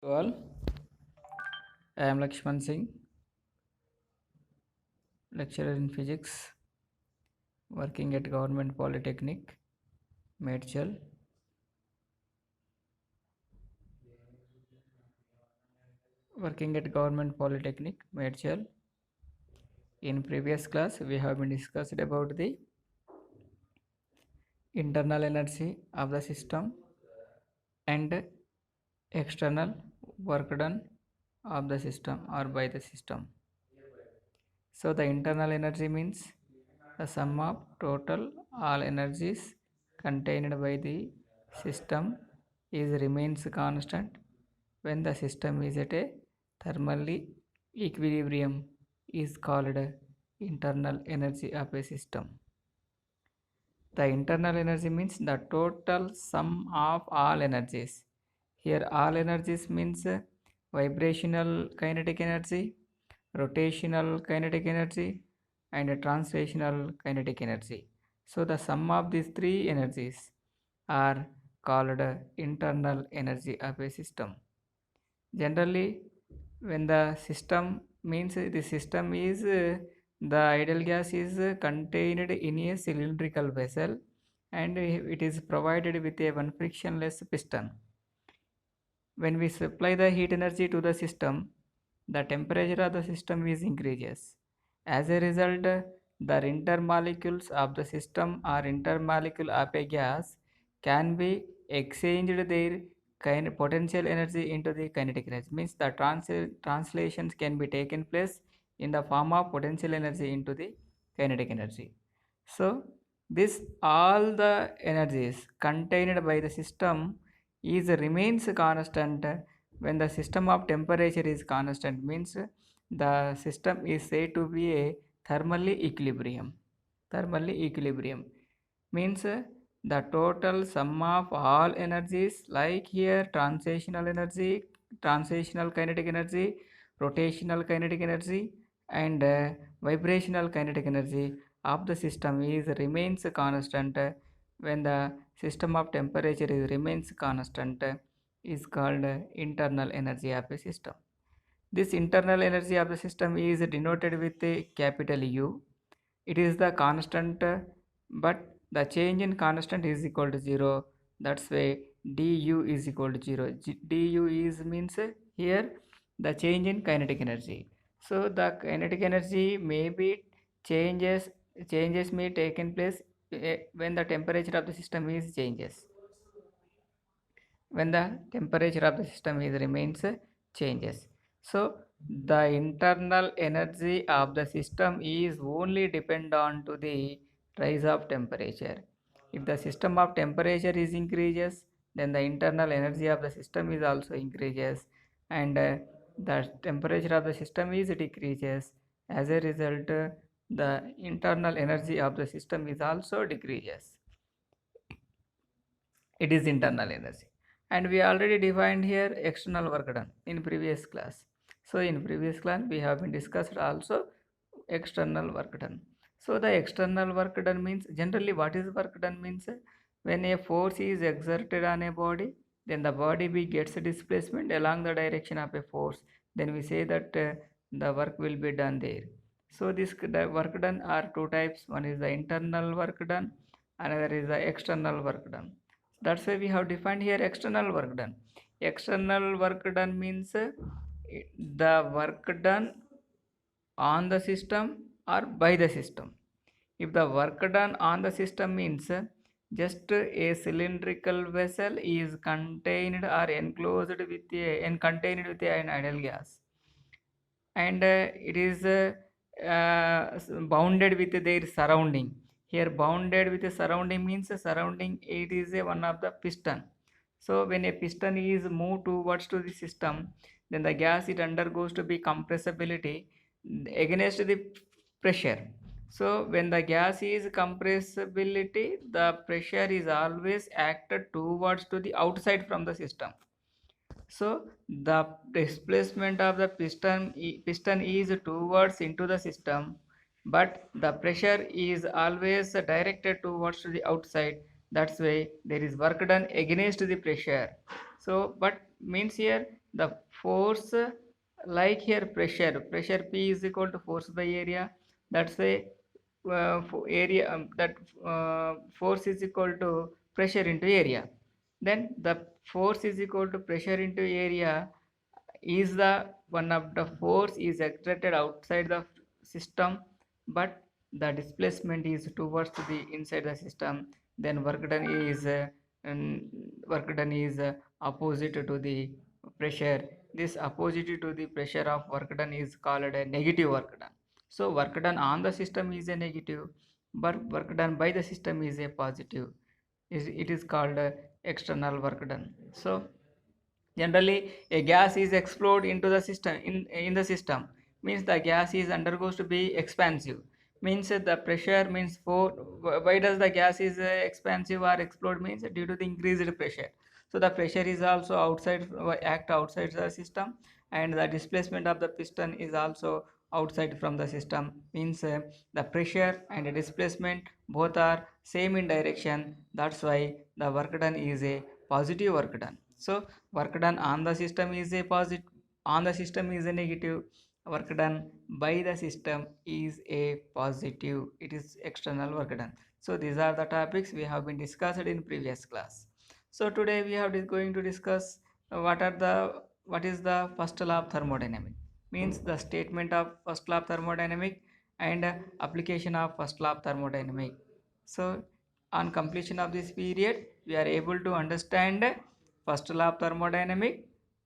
All, I am Lakshman Singh, lecturer in physics, working at Government Polytechnic, Medchal. Working at Government Polytechnic, Medchal. In previous class, we have been discussed about the internal energy of the system and external work done of the system or by the system. So the internal energy means the sum of total all energies contained by the system is remains constant when the system is at a thermally equilibrium is called internal energy of a system. The internal energy means the total sum of all energies. Here all energies means vibrational kinetic energy, rotational kinetic energy and translational kinetic energy. So the sum of these three energies are called internal energy of a system. Generally, when the system means the system is the ideal gas is contained in a cylindrical vessel and it is provided with a one frictionless piston. When we supply the heat energy to the system, the temperature of the system is increases. As a result, the intermolecules of the system or intermolecule of a gas can be exchanged their potential energy into the kinetic energy. Means the translations can be taken place in the form of potential energy into the kinetic energy. So this all the energies contained by the system is remains constant when the system of temperature is constant means the system is said to be a thermally equilibrium. Thermally equilibrium means the total sum of all energies like here translational kinetic energy, rotational kinetic energy and vibrational kinetic energy of the system is remains constant when the system of temperature is remains constant is called internal energy of a system. This internal energy of the system is denoted with a capital U. It is the constant, but the change in constant is equal to 0. That's why du is equal to 0. Du is means here the change in kinetic energy. So the kinetic energy may be changes may taken place when the temperature of the system is changes. When the temperature of the system is remains changes. So the internal energy of the system is only depend on to the rise of temperature. If the system of temperature is increases, then the internal energy of the system is also increases and the temperature of the system is decreases. As a result, the internal energy of the system is also decreases. It is internal energy, and we already defined here external work done in previous class. So in previous class we have been discussed also external work done. So the external work done means generally what is work done means when a force is exerted on a body, then the body be gets a displacement along the direction of a force, then we say that the work will be done there. So this the work done are two types, one is the internal work done, another is the external work done. That's why we have defined here external work done. External work done means the work done on the system or by the system. If the work done on the system means just a cylindrical vessel is contained or enclosed with a and contained with an ideal gas, and it is bounded with their surrounding. Here bounded with the surrounding means surrounding it is a one of the piston. So when a piston is moved towards to the system, then the gas it undergoes to be compressibility against the pressure. So when the gas is compressibility, the pressure is always acted towards to the outside from the system. So the displacement of the piston is towards into the system, but the pressure is always directed towards the outside. That's why there is work done against the pressure. So but means here the force, like here pressure P is equal to force by area. That's a area that force is equal to pressure into area. Then the force is equal to pressure into area is the one of the force is exerted outside the system, but the displacement is towards the inside the system. Then um, work done is opposite to the pressure. This opposite to the pressure of work done is called a negative work done. So work done on the system is a negative, but work done by the system is a positive. It is called external work done. So generally a gas is explode into the system in the system, means the gas is undergoes to be expansive, means the pressure means for why does the gas is expansive or explode, means due to the increased pressure. So the pressure is also outside, act outside the system, and the displacement of the piston is also outside from the system, means the pressure and the displacement both are same in direction. That's why the work done is a positive work done. So work done on the system is a positive, on the system is a negative, work done by the system is a positive, it is external work done. So these are the topics we have been discussed in previous class. So today we are going to discuss what is the first law of thermodynamic, means the statement of first law of thermodynamic and application of first law of thermodynamic. So on completion of this period we are able to understand first law of thermodynamic,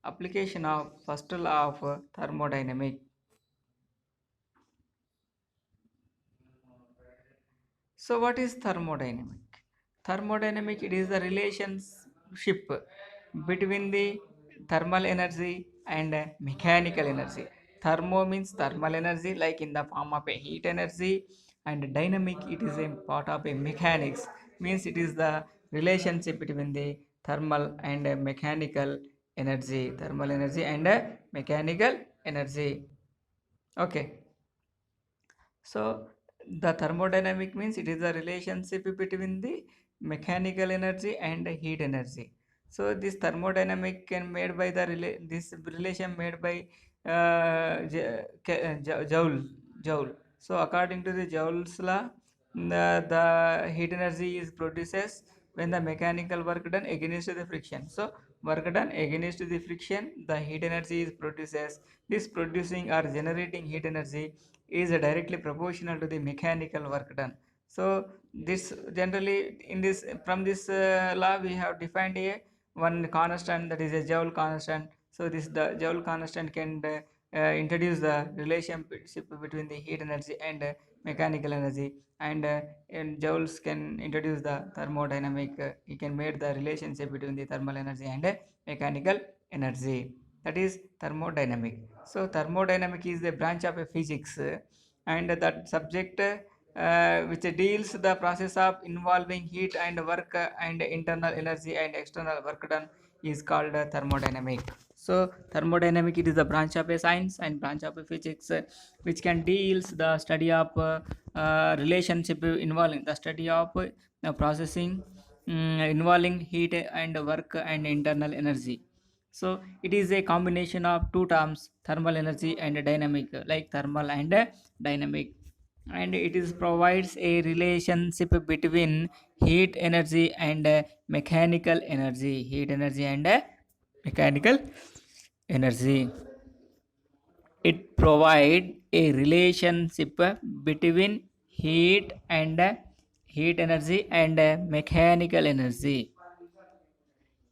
application of first law of thermodynamic. So what is thermodynamic? Thermodynamic, it is the relationship between the thermal energy and mechanical energy. Thermo means thermal energy like in the form of a heat energy, and dynamic it is a part of a mechanics, means it is the relationship between the thermal and mechanical energy, thermal energy and mechanical energy. Okay. So the thermodynamic means it is a relationship between the mechanical energy and heat energy. So this thermodynamic can made by the this relation made by Joule. So according to the Joule's law, the heat energy is produces when the mechanical work done against the friction. So work done against the friction, the heat energy is produces. This producing or generating heat energy is directly proportional to the mechanical work done. So this generally in this from this law we have defined a one constant, that is a Joule constant. So this the Joule constant can introduce the relationship between the heat energy and mechanical energy, and Joules can introduce the thermodynamic. He can make the relationship between the thermal energy and mechanical energy. That is thermodynamic. So thermodynamic is the branch of a physics, and that subject which deals the process of involving heat and work and internal energy and external work done is called thermodynamic. So thermodynamic, it is a branch of a science and branch of a physics which can deals the study of relationship involving the study of processing involving heat and work and internal energy. So it is a combination of two terms, thermal energy and dynamic, like thermal and dynamic, and it is provides a relationship between heat energy and mechanical energy, heat energy and mechanical energy. It provide a relationship between heat energy and mechanical energy.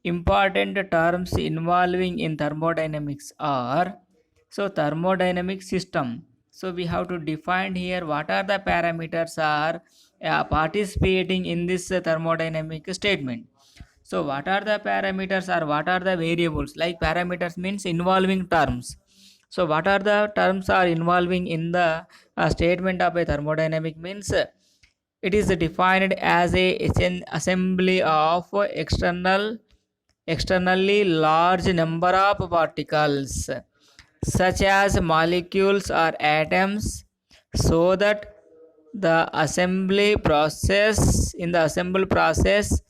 Important terms involving in thermodynamics are, so thermodynamic system. So we have to define here what are the parameters are participating in this thermodynamic statement. So what are the parameters or what are the variables, like parameters means involving terms. So what are the terms are involving in the statement of a thermodynamic, means it is defined as a assembly of externally large number of particles such as molecules or atoms, so that the assembly process, in the assembly process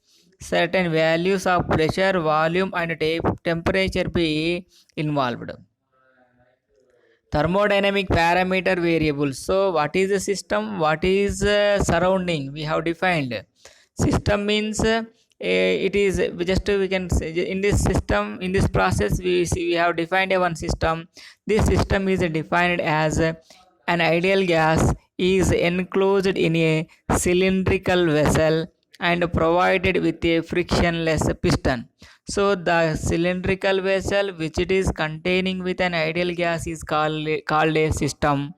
certain values of pressure, volume, and temperature be involved. Thermodynamic parameter variables. So what is the system, what is surrounding, we have defined. System means it is just we can say in this system, in this process we see we have defined a one system. This system is defined as an ideal gas is enclosed in a cylindrical vessel and provided with a frictionless piston. So the cylindrical vessel which it is containing with an ideal gas is called a system,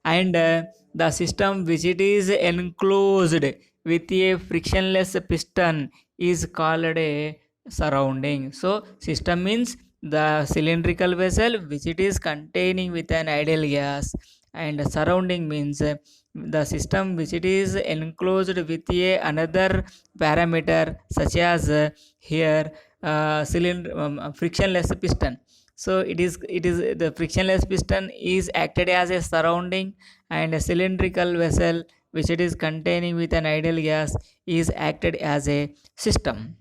and the system which it is enclosed with a frictionless piston is called a surrounding. So system means the cylindrical vessel which it is containing with an ideal gas, and surrounding means the system which it is enclosed with a another parameter such as here cylinder frictionless piston. So it is the frictionless piston is acted as a surrounding, and a cylindrical vessel which it is containing with an ideal gas is acted as a system.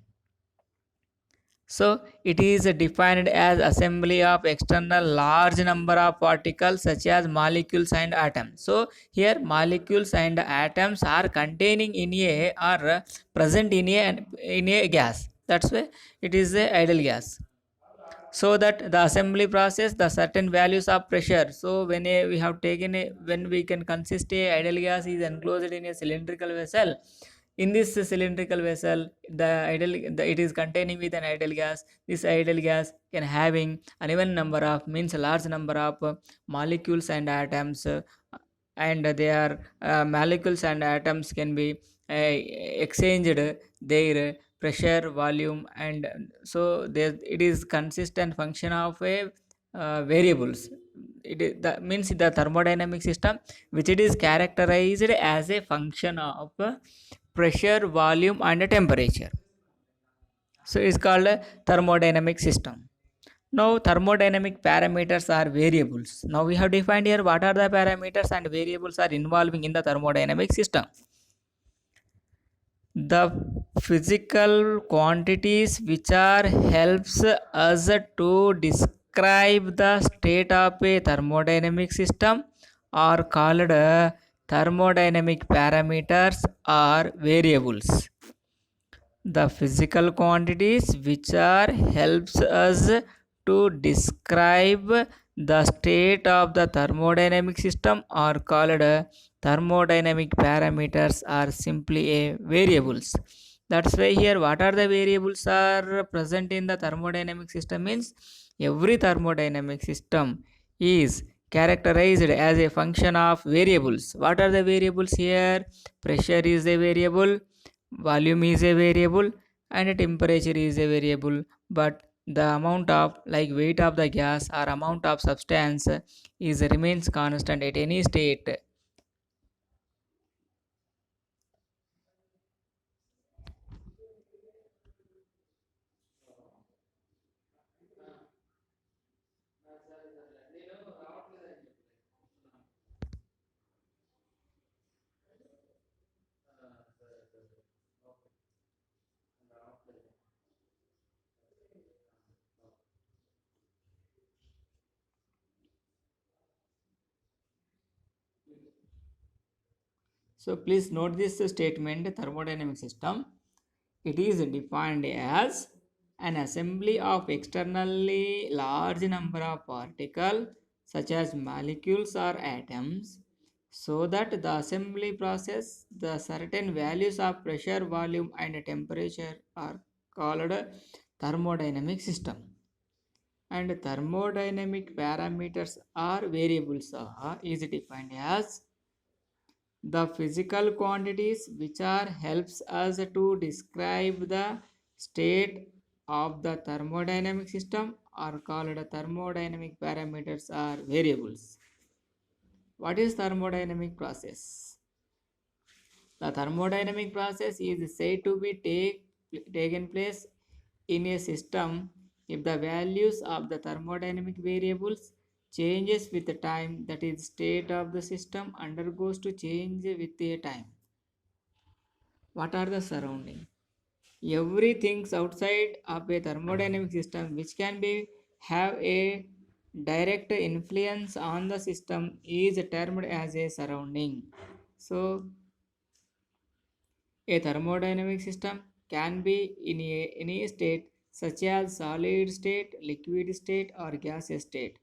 So it is defined as assembly of external large number of particles such as molecules and atoms. So here molecules and atoms are containing in a or present in a gas. That's why it is a ideal gas. So that the assembly process the certain values of pressure. So when we have taken a when we can consist a ideal gas is enclosed in a cylindrical vessel. In this cylindrical vessel it is containing with an ideal gas. This ideal gas can having uneven number of means a large number of molecules and atoms, and their molecules and atoms can be exchanged their pressure, volume, and so there it is consistent function of a variables. It is that means the thermodynamic system which it is characterized as a function of pressure, volume, and temperature. So it's called a thermodynamic system. Now thermodynamic parameters are variables. Now we have defined here what are the parameters and variables are involving in the thermodynamic system. The physical quantities which are helps us to describe the state of a thermodynamic system are called thermodynamic parameters or variables. The physical quantities which are helps us to describe the state of the thermodynamic system are called thermodynamic parameters are simply a variables. That's why here what are the variables are present in the thermodynamic system means every thermodynamic system is characterized as a function of variables. What are the variables here? Pressure is a variable, volume is a variable, and temperature is a variable, but the amount of like weight of the gas or amount of substance is remains constant at any state. So please note this statement: thermodynamic system, it is defined as an assembly of externally large number of particles such as molecules or atoms, so that the assembly process the certain values of pressure, volume, and temperature are called thermodynamic system. And thermodynamic parameters or variables is defined as the physical quantities which are helps us to describe the state of the thermodynamic system are called thermodynamic parameters or variables. What is thermodynamic process? The thermodynamic process is said to be taken place in a system if the values of the thermodynamic variables changes with the time, that is state of the system undergoes to change with a time. What are the surrounding? everything outside of a thermodynamic system which can be have a direct influence on the system is termed as a surrounding. So a thermodynamic system can be in any state such as solid state, liquid state or gas state.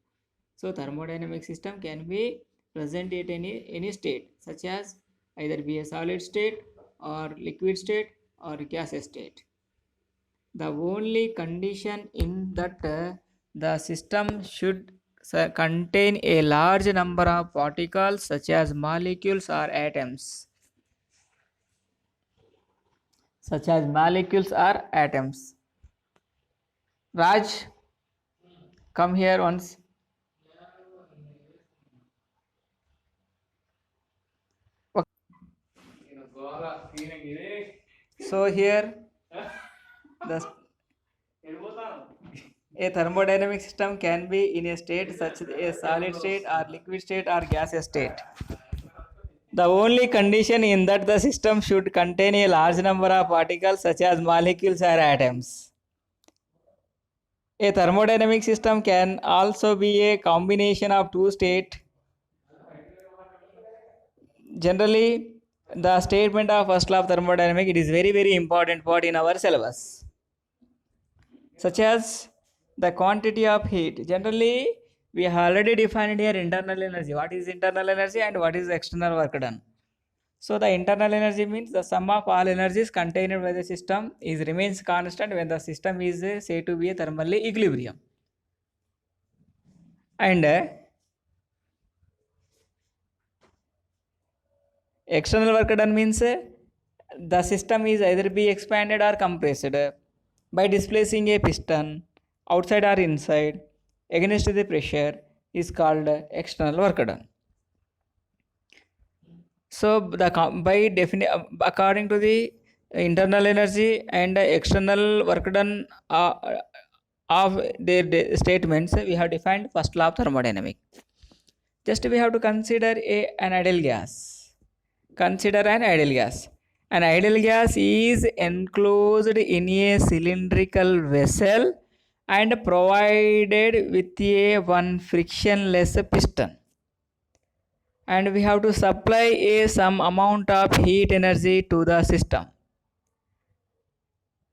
So thermodynamic system can be present at any state such as either be a solid state or liquid state or gas state. The only condition in that the system should contain a large number of particles such as molecules or atoms. Such as molecules or atoms. Raj, come here once. So here the a thermodynamic system can be in a state such as a solid state or liquid state or gas state. The only condition in that the system should contain a large number of particles such as molecules or atoms. A thermodynamic system can also be a combination of two states. Generally, the statement of first law of thermodynamics, it is very important part in our syllabus. Such as the quantity of heat. Generally, we have already defined here internal energy. What is internal energy and what is external work done? So the internal energy means the sum of all energies contained by the system is remains constant when the system is said to be a thermally equilibrium. And external work done means the system is either be expanded or compressed by displacing a piston outside or inside against the pressure is called external work done. So the according to the internal energy and external work done of their statements, we have defined first law of thermodynamics. Just we have to consider an ideal gas. Consider an ideal gas. An ideal gas is enclosed in a cylindrical vessel and provided with a one frictionless piston. And we have to supply some amount of heat energy to the system.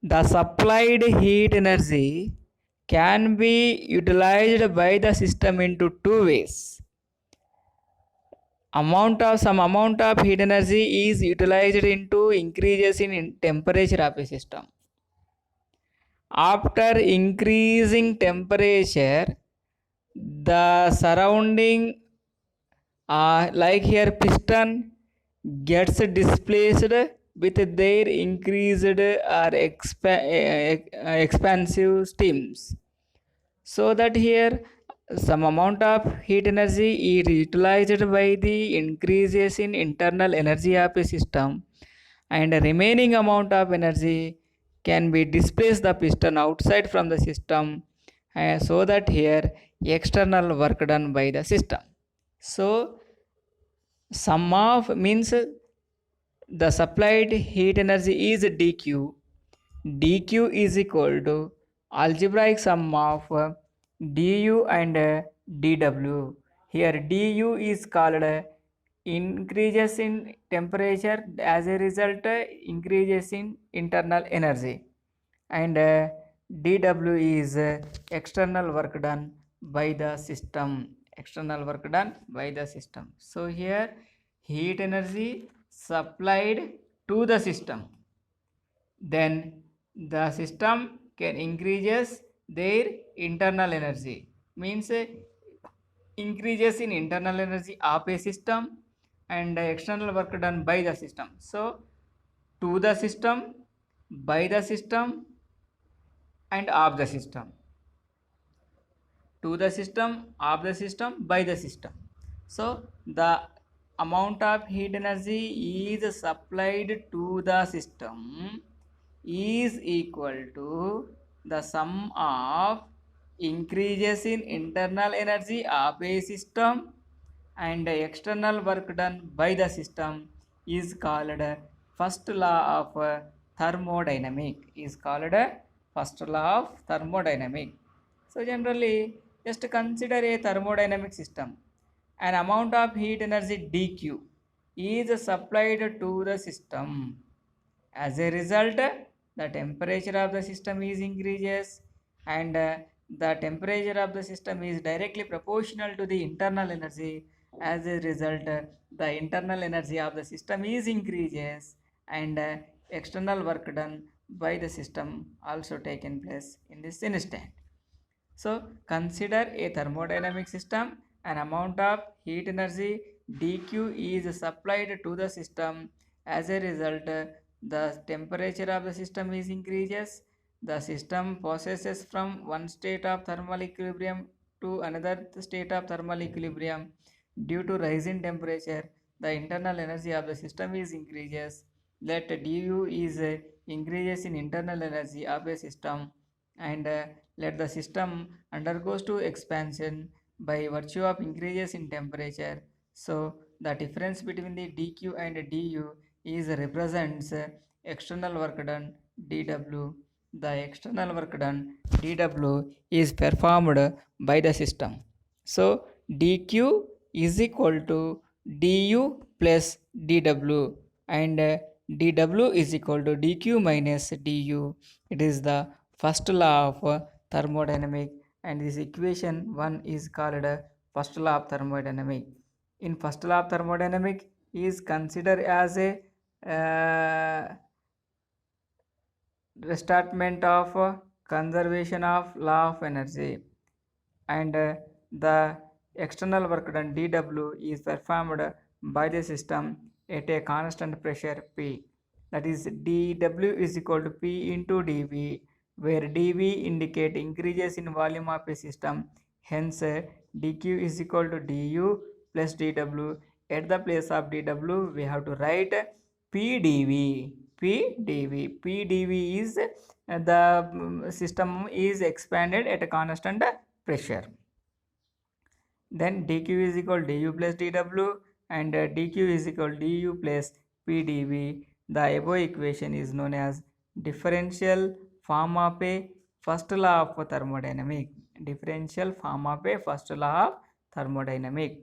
The supplied heat energy can be utilized by the system into two ways. Some amount of heat energy is utilized into increases in temperature of a system. After increasing temperature, the surrounding like here piston gets displaced with their increased or expansive steams, so that here some amount of heat energy is utilized by the increases in internal energy of a system, and the remaining amount of energy can be displaced the piston outside from the system, so that here external work done by the system. So sum of means the supplied heat energy is dq. dq is equal to algebraic sum of du and dw. Here du is called increases in temperature, as a result increases in internal energy, and dw is external work done by the system. External work done by the system. So here heat energy supplied to the system, then the system can increases their internal energy, means increases in internal energy of a system and external work done by the system. So to the system, by the system and of the system. To the system, of the system, by the system. So the amount of heat energy is supplied to the system is equal to the sum of increases in internal energy of a system and external work done by the system is called first law of thermodynamic, is called a first law of thermodynamic. So generally, just consider a thermodynamic system. An amount of heat energy dq is supplied to the system. As a result, the temperature of the system is increases, and the temperature of the system is directly proportional to the internal energy. As a result, the internal energy of the system is increases, and external work done by the system also taken place in this instant. So consider a thermodynamic system. An amount of heat energy dq is supplied to the system. As a result, the temperature of the system is increases. The system passes from one state of thermal equilibrium to another state of thermal equilibrium. Due to rise in temperature, the internal energy of the system is increases. Let du is increases in internal energy of a system, and let the system undergoes to expansion by virtue of increases in temperature. So the difference between the dq and du is represents external work done dw. The external work done dw is performed by the system. So dq is equal to du plus dw, and dw is equal to dq minus du. It is the first law of thermodynamic, and this equation 1 is called first law of thermodynamic. In first law of thermodynamic is considered as a restatement of conservation of law of energy, and the external work done dw is performed by the system at a constant pressure p. That is dw is equal to p into dv, where dv indicate increases in volume of a system. Hence dq is equal to du plus dw. At the place of dw we have to write pdv. Pdv is the system is expanded at a constant pressure. Then dq is equal to du plus dw, and dq is equal to du plus pdv. The above equation is known as differential form of a first law of thermodynamic. Differential form of a first law of thermodynamic.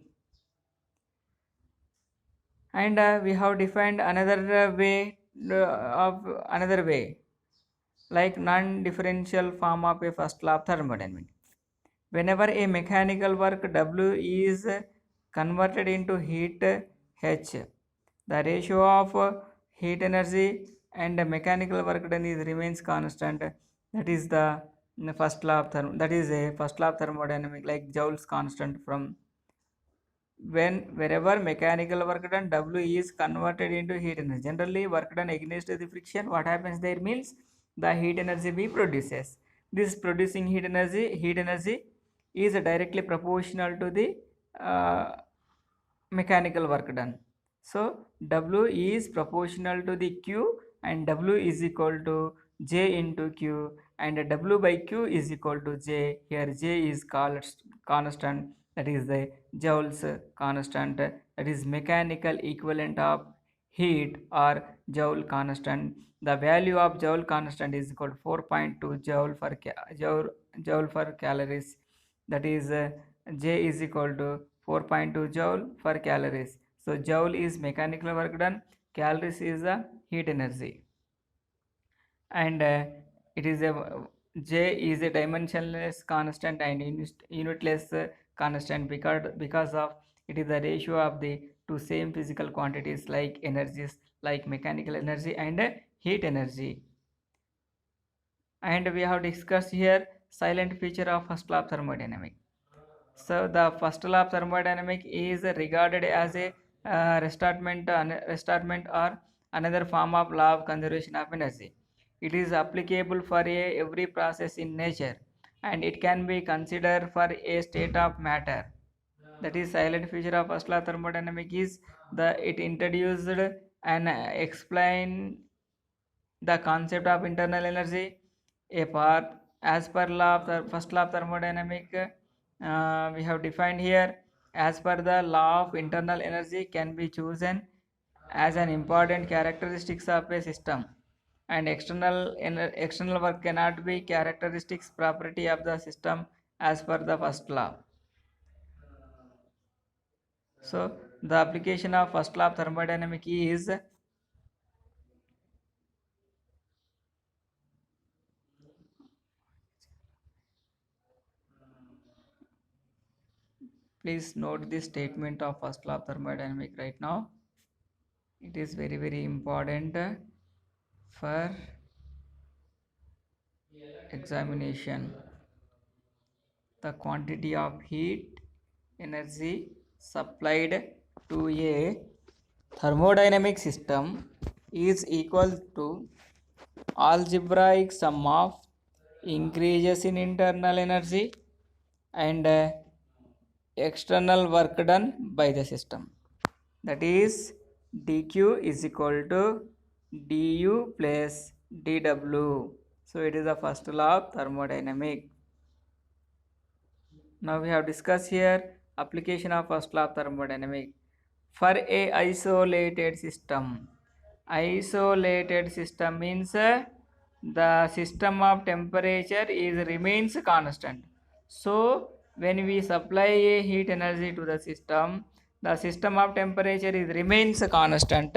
And we have defined another way, like non-differential form of a first law of thermodynamics. Whenever a mechanical work W is converted into heat H, the ratio of heat energy and mechanical work done is remains constant. That is the first law of that is a first law of thermodynamics, like Joule's constant. From wherever mechanical work done W is converted into heat energy, generally work done against the friction, what happens there means the heat energy B produces. This producing heat energy is directly proportional to the mechanical work done. So W is proportional to the Q, and W is equal to J into Q, and W by Q is equal to J. Here J is called constant, that is the Joule's constant, that is mechanical equivalent of heat or Joule constant. The value of Joule constant is equal to 4.2 Joule for calories. That is J is equal to 4.2 Joule for calories. So Joule is mechanical work done, calories is the heat energy, and it is a J is a dimensionless constant and unitless constant, because of it is the ratio of the two same physical quantities like energies, like mechanical energy and heat energy. And we have discussed here silent feature of first law of thermodynamics. So the first law of thermodynamics is regarded as a restatement or another form of law of conservation of energy. It is applicable for every process in nature, and it can be considered for a state of matter. That is silent feature of first law of thermodynamics is the it introduced and explain the concept of internal energy. A part as per law of the first law of thermodynamic, we have defined here, as per the law of internal energy can be chosen as an important characteristics of a system, and external work cannot be characteristics property of the system as per the first law. So the application of first law of thermodynamics is please note this statement of first law of thermodynamics right now. It is very very important for examination. The quantity of heat energy supplied to a thermodynamic system is equal to algebraic sum of increases in internal energy and external work done by the system. That is dq is equal to du plus dw. So it is the first law of thermodynamics. Now we have discussed here application of first law of thermodynamics for a isolated system. Isolated system means the system of temperature is remains constant. So when we supply a heat energy to the system of temperature is remains constant,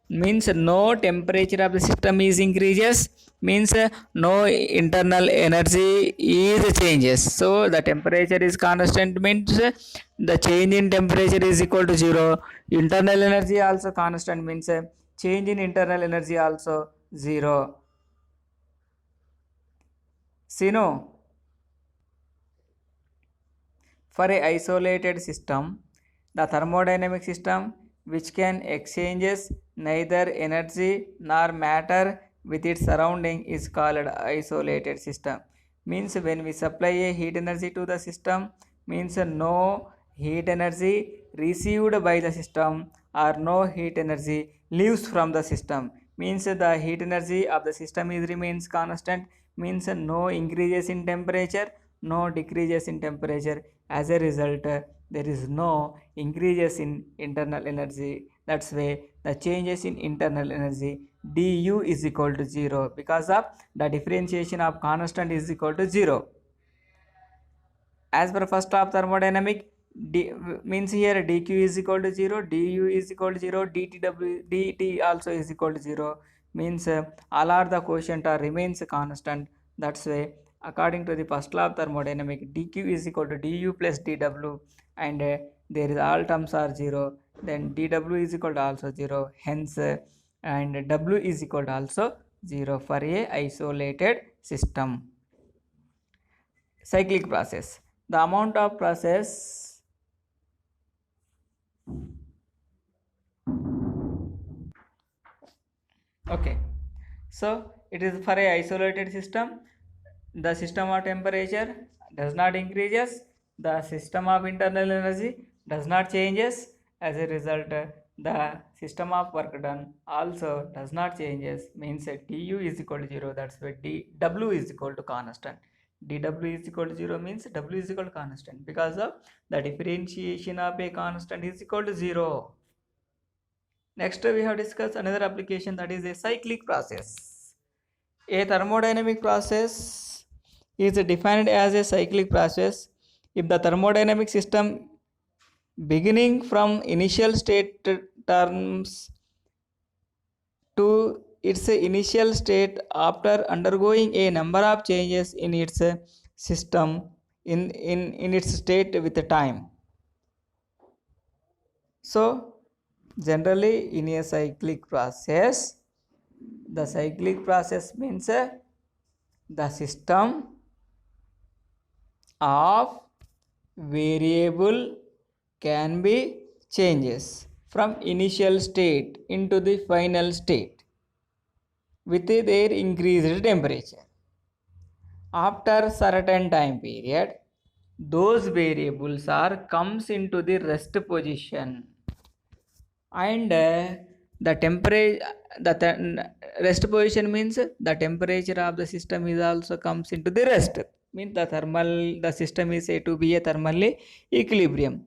means no temperature of the system is increases, means no internal energy is changes. So the temperature is constant means the change in temperature is equal to 0. Internal energy also constant means change in internal energy also 0. See no, for a isolated system, the thermodynamic system which can exchanges neither energy nor matter with its surrounding is called isolated system. Means when we supply a heat energy to the system, means no heat energy received by the system or no heat energy leaves from the system. Means the heat energy of the system is remains constant, means no increases in temperature, no decreases in temperature. As a result, there is no increases in internal energy. That's why the changes in internal energy du is equal to 0 because of the differentiation of constant is equal to 0. As per first law of thermodynamic, means here dq is equal to 0, du is equal to 0, dt also is equal to 0. Means all are the quotient are remains constant. That's why according to the first law of thermodynamic, dq is equal to du plus dw, and there is all terms are 0. Then dw is equal to also 0. Hence and w is equal to also 0 for a isolated system. Cyclic process. The amount of process okay. So it is for a isolated system. The system of temperature does not increases. The system of internal energy does not changes. As a result, the system of work done also does not changes. Means du is equal to 0. That's why dw is equal to constant. dw is equal to 0 means w is equal to constant because of the differentiation of a constant is equal to 0. Next we have discussed another application, that is a cyclic process. A thermodynamic process is defined as a cyclic process if the thermodynamic system beginning from initial state terms to its initial state after undergoing a number of changes in its system in its state with the time. So generally in a cyclic process, the cyclic process means the system of variable can be changes from initial state into the final state with their increased temperature. After certain time period, those variables are comes into the rest position, and the temperature rest position means the temperature of the system is also comes into the rest, means the system is said to be a thermally equilibrium.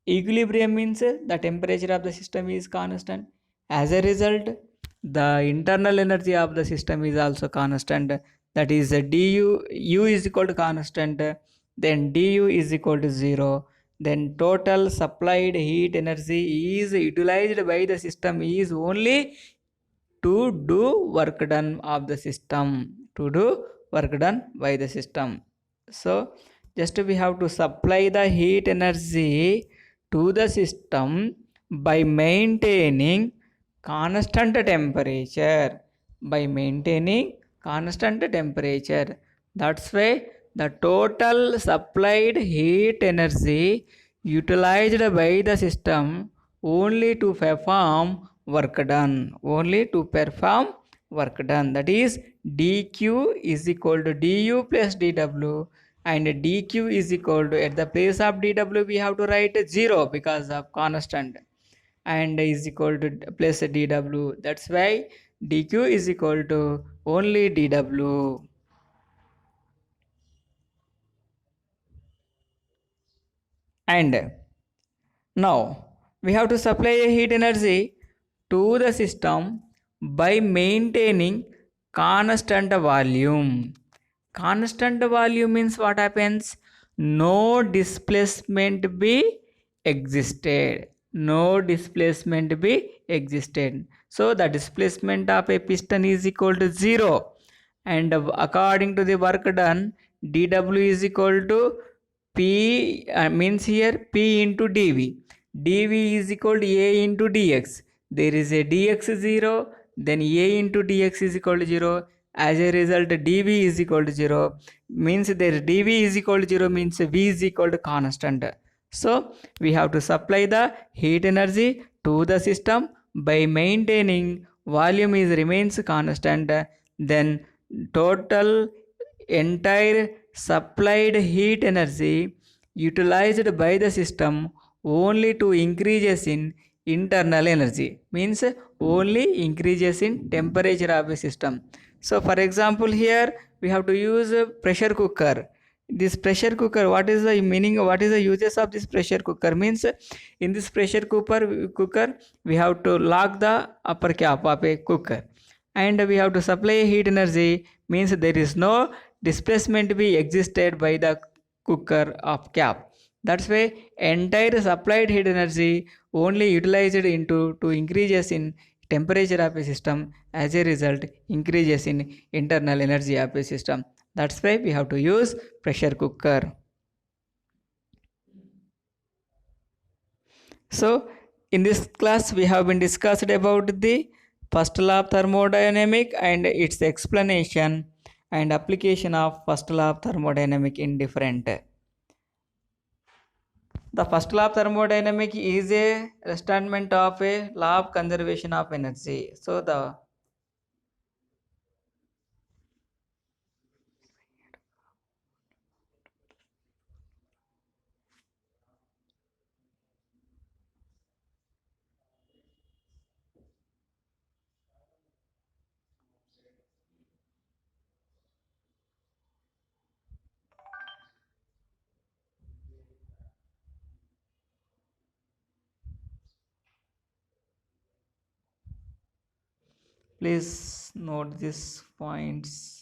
Equilibrium means the temperature of the system is constant. As a result, the internal energy of the system is also constant, that is du, u is equal to constant, then du is equal to 0, then total supplied heat energy is utilized by the system is only to do work done of the system, to do work done by the system. So just we have to supply the heat energy to the system by maintaining constant temperature, by maintaining constant temperature. That's why the total supplied heat energy utilized by the system only to perform work done, only to perform work done, that is dq is equal to du plus dw, and dq is equal to, at the place of dw we have to write 0 because of constant, and is equal to plus dw, that's why dq is equal to only dw. And now we have to supply a heat energy to the system by maintaining constant volume. Constant volume means what happens? No displacement be existed. No displacement be existed. So the displacement of a piston is equal to 0. And according to the work done, dw is equal to P means here P into dV. dV is equal to A into dx. There is a dx 0, then A into dx is equal to 0. As a result, dV is equal to 0. Means there dV is equal to 0 means V is equal to constant. So we have to supply the heat energy to the system by maintaining volume is remains constant. Then total entire supplied heat energy utilized by the system only to increases in internal energy, means only increases in temperature of a system. So for example, here we have to use a pressure cooker. This pressure cooker, what is the meaning, what is the uses of this pressure cooker? Means in this pressure cooker we have to lock the upper cap of a cooker, and we have to supply heat energy, means there is no displacement be existed by the cooker of cap. That's why entire supplied heat energy only utilized into to increases in temperature of a system, as a result increases in internal energy of a system. That's why we have to use pressure cooker. So in this class we have been discussed about the first law of thermodynamic and its explanation and application of first law of thermodynamic in different. The first law of thermodynamic is a statement of a law of conservation of energy. Please note these points.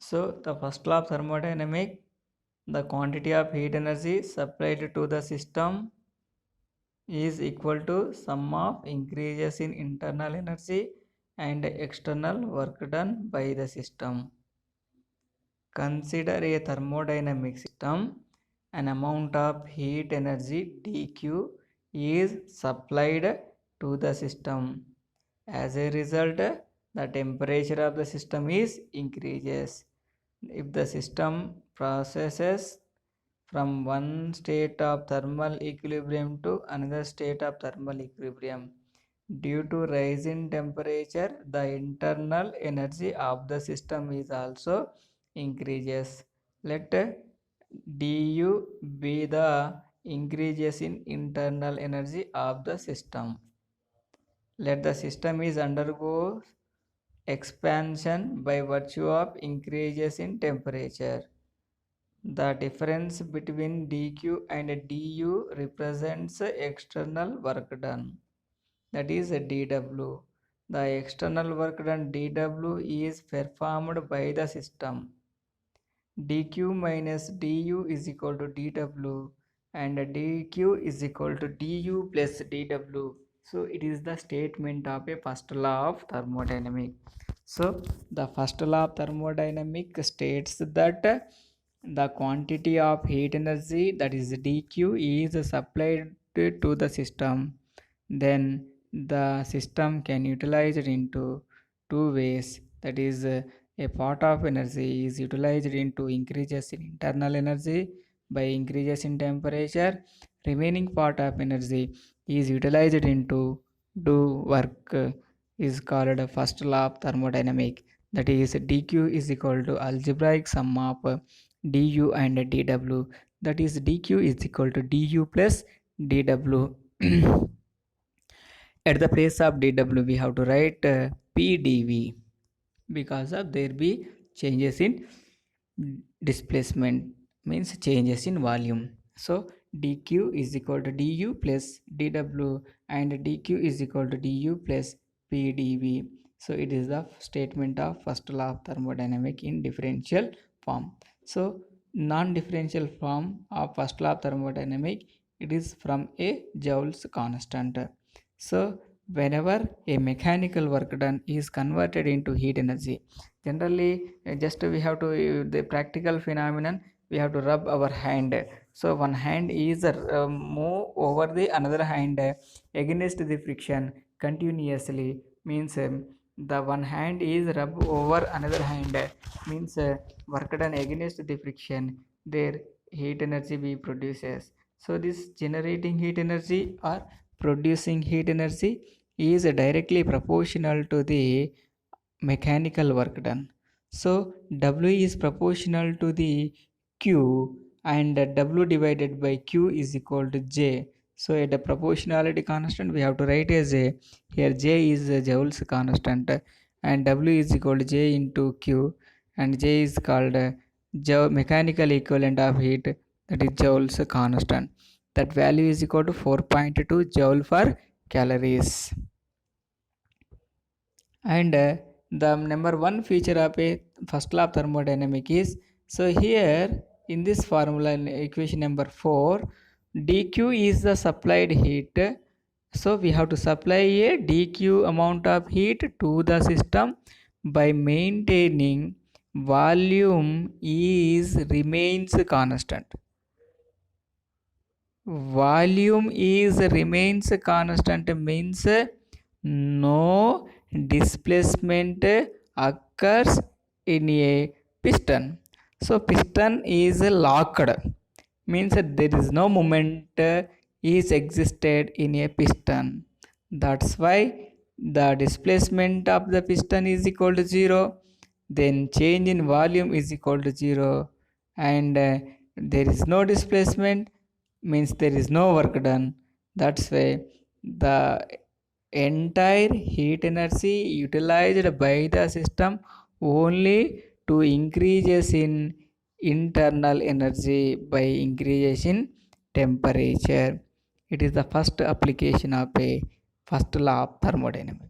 So the first law of thermodynamic, the quantity of heat energy supplied to the system is equal to sum of increases in internal energy and external work done by the system. Consider a thermodynamic system. An amount of heat energy dq is supplied to the system. As a result, the temperature of the system is increases. If the system processes from one state of thermal equilibrium to another state of thermal equilibrium, due to rise in temperature, the internal energy of the system is also increases. Let du be the increases in internal energy of the system. Let the system is undergo expansion by virtue of increases in temperature. The difference between dq and du represents external work done, that is dw. The external work done dw is performed by the system. dq minus du is equal to dw, and dq is equal to du plus dw. So it is the statement of a first law of thermodynamic. So the first law of thermodynamic states that the quantity of heat energy, that is dq, is supplied to the system. Then the system can utilize it into two ways, that is a part of energy is utilized into increases in internal energy by increases in temperature. Remaining part of energy is utilized into do work, is called first law of thermodynamic. That is dq is equal to algebraic sum of du and dw. That is dq is equal to du plus dw. At the place of dw we have to write pdv, because of there be changes in displacement, means changes in volume. So dq is equal to du plus dw, and dq is equal to du plus pdv. So it is the statement of first law of thermodynamic in differential form. So non-differential form of first law of thermodynamic, it is from a Joule's constant. So whenever a mechanical work done is converted into heat energy, generally just we have to the practical phenomenon, we have to rub our hand. So one hand is move over the another hand against the friction continuously, means the one hand is rub over another hand, means work done against the friction, their heat energy be produces. So this generating heat energy or producing heat energy is directly proportional to the mechanical work done. So W is proportional to the Q, and W divided by Q is equal to J. So at the proportionality constant we have to write as a, here J is a Joule's constant and W is equal to J into Q, and J is called mechanical equivalent of heat, that is Joule's constant. That value is equal to 4.2 Joule for calories. And the number one feature of a first law of thermodynamic is, so here in this formula in equation number 4, dq is the supplied heat. So we have to supply a dq amount of heat to the system by maintaining volume is remains constant. Volume is remains constant means no displacement occurs in a piston. So piston is locked, means there is no movement is existed in a piston. That's why the displacement of the piston is equal to 0, then change in volume is equal to 0, and there is no displacement, means there is no work done. That's why the entire heat energy utilized by the system only to increases in internal energy by increases in temperature. It is the first application of a first law of thermodynamics.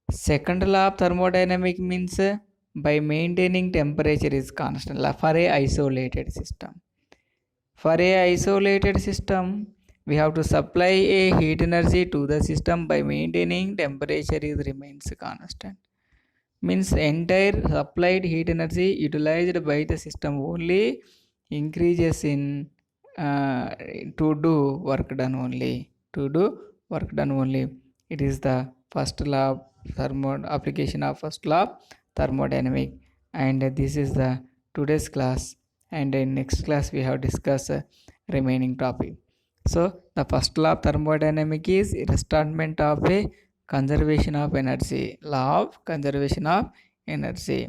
Second law of thermodynamics means by maintaining temperature is constant for a isolated system. For a isolated system, we have to supply a heat energy to the system by maintaining temperature is remains constant. Means entire supplied heat energy utilized by the system only increases in uh, to do work done only. To do work done only. It is the first law of application of first law of thermodynamic. And this is the today's class. And in next class we have discussed remaining topic. So the first law of thermodynamic is restatement of a conservation of energy. Law of conservation of energy.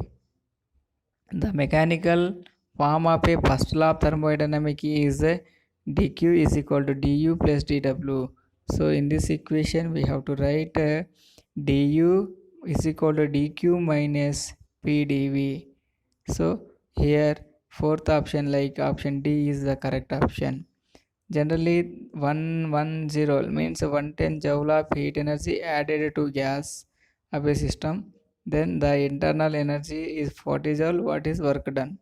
The mechanical form of a first law of thermodynamics is dq is equal to du plus dw. So in this equation we have to write du is equal to dq minus pdv. So here fourth option, like option D, is the correct option. Generally 110 means 110 joule of heat energy added to gas of a system, then the internal energy is 40 joule. What is work done?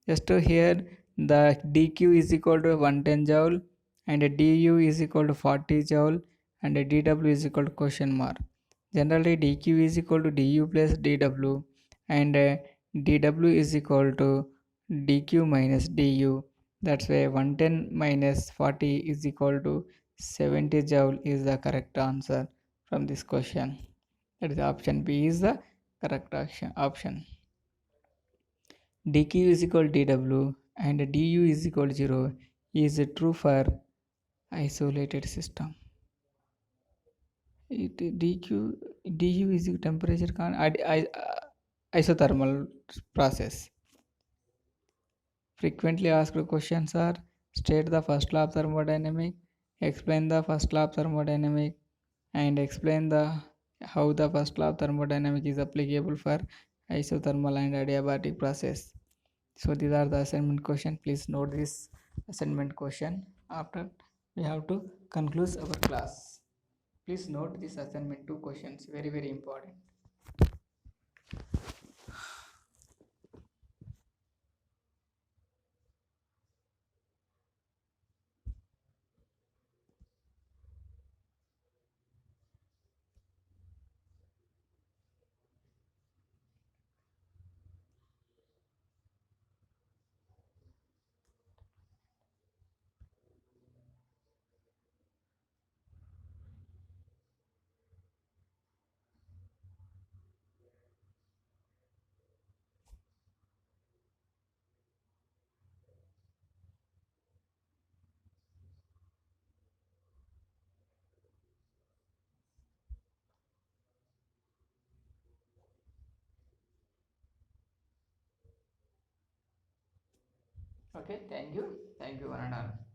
Just to here the dq is equal to 110 joule and du is equal to 40 joule and dw is equal to question mark. Generally dq is equal to du plus dw and dw is equal to dq minus du. That's why 110 minus 40 is equal to 70 joule is the correct answer from this question. That is option B is the correct option. dq is equal to dw and du is equal to 0 is true for isolated system. Du is the temperature isothermal process. Frequently asked questions are: state the first law of thermodynamics, explain the first law of thermodynamics, and explain the how the first law of thermodynamics is applicable for isothermal and adiabatic process. So these are the assignment question. Please note this assignment question. After we have to conclude our class. Please note this assignment 2 questions. Very important. Okay, thank you. Thank you, one and all.